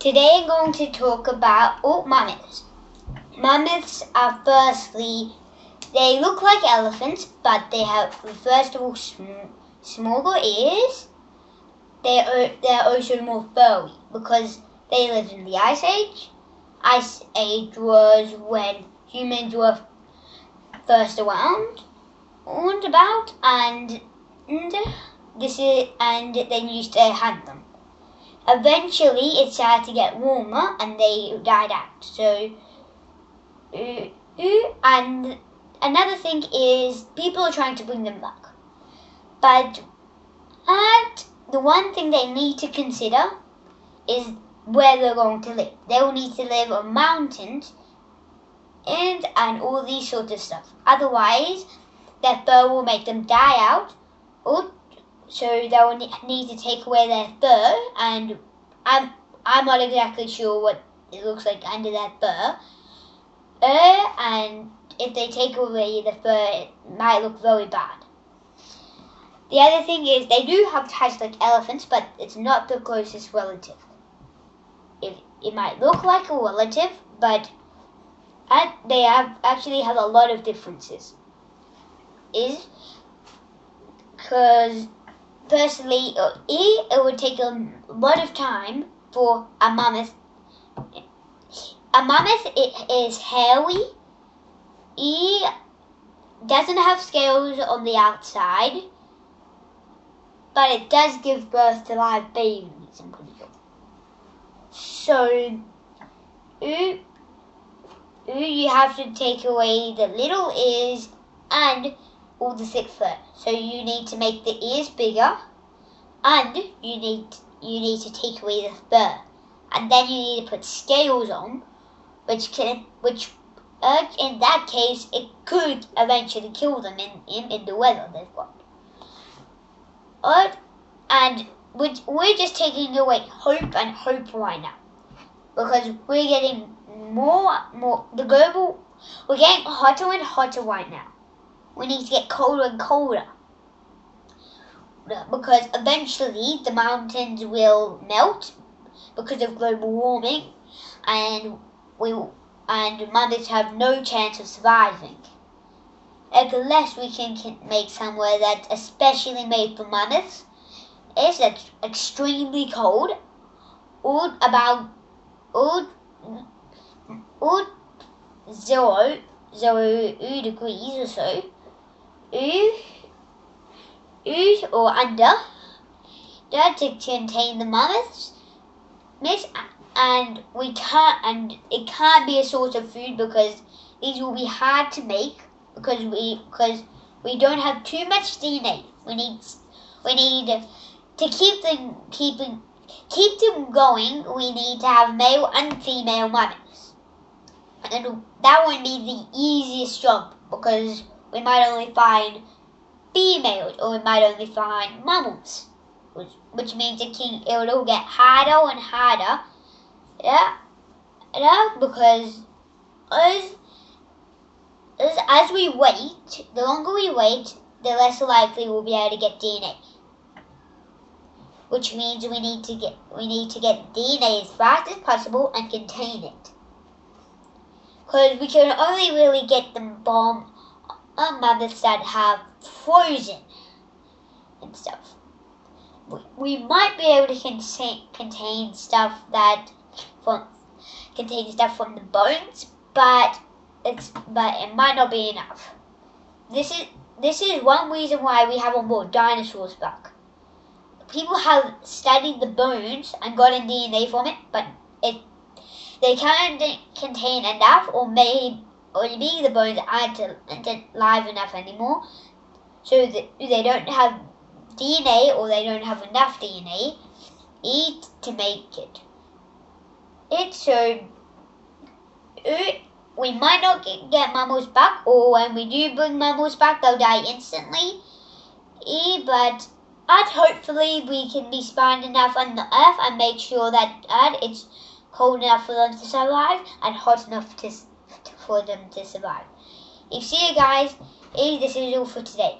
Today I'm going to talk about mammoths. Mammoths are firstly, they look like elephants, but they have, first of all, smaller ears. They're also more furry because they lived in the Ice Age. Ice Age was when humans were first around and about, and then used to hunt them. Eventually, it started to get warmer, and they died out. So, and another thing is people are trying to bring them back, but the one thing they need to consider is where they're going to live. They will need to live on mountains and all these sorts of stuff. Otherwise, their fur will make them die out, so they will need to take away their fur, and I'm not exactly sure what it looks like under that fur. And if they take away the fur, it might look very bad. The other thing is they do have ties like elephants, but it's not the closest relative. It might look like a relative, but they actually have a lot of differences. Because firstly, it would take a lot of time for a mammoth. A mammoth is hairy. It doesn't have scales on the outside, but it does give birth to live babies, I'm pretty sure. So, you have to take away the little ears and all the thick fur. So you need to make the ears bigger, and you need to take away the fur, and then you need to put scales on, which in that case it could eventually kill them in the weather they've got. And we're just taking away hope right now, because we're getting more we're getting hotter and hotter right now. We need to get colder and colder, because eventually the mountains will melt because of global warming, and mammoths have no chance of surviving. Unless we can make somewhere that's especially made for mammoths, that's extremely cold, or about 0 degrees or so, or under, that to contain the mammoths. And it can't be a source of food, because these will be hard to make, because we don't have too much DNA. We need to keep them going. We need to have male and female mammoths, and that won't be the easiest job, because we might only find females, or we might only find mammals, which means it will get harder and harder. Because as we wait, the longer we wait, the less likely we'll be able to get DNA. Which means we need to get DNA as fast as possible and contain it. Because we can only really get them from mammoths that have frozen and stuff. We might be able to contain stuff from the bones, but it might not be enough. This is one reason why we haven't brought dinosaurs back. People have studied the bones and gotten DNA from it, but they can't contain enough, or maybe the bones aren't alive enough anymore, so they don't have DNA, or they don't have enough DNA to make it. So we might not get mammals back, or when we do bring mammals back, they'll die instantly. But hopefully we can be smart enough on the Earth and make sure that it's cold enough for them to survive and hot enough for them to survive. See you guys. This is all for today.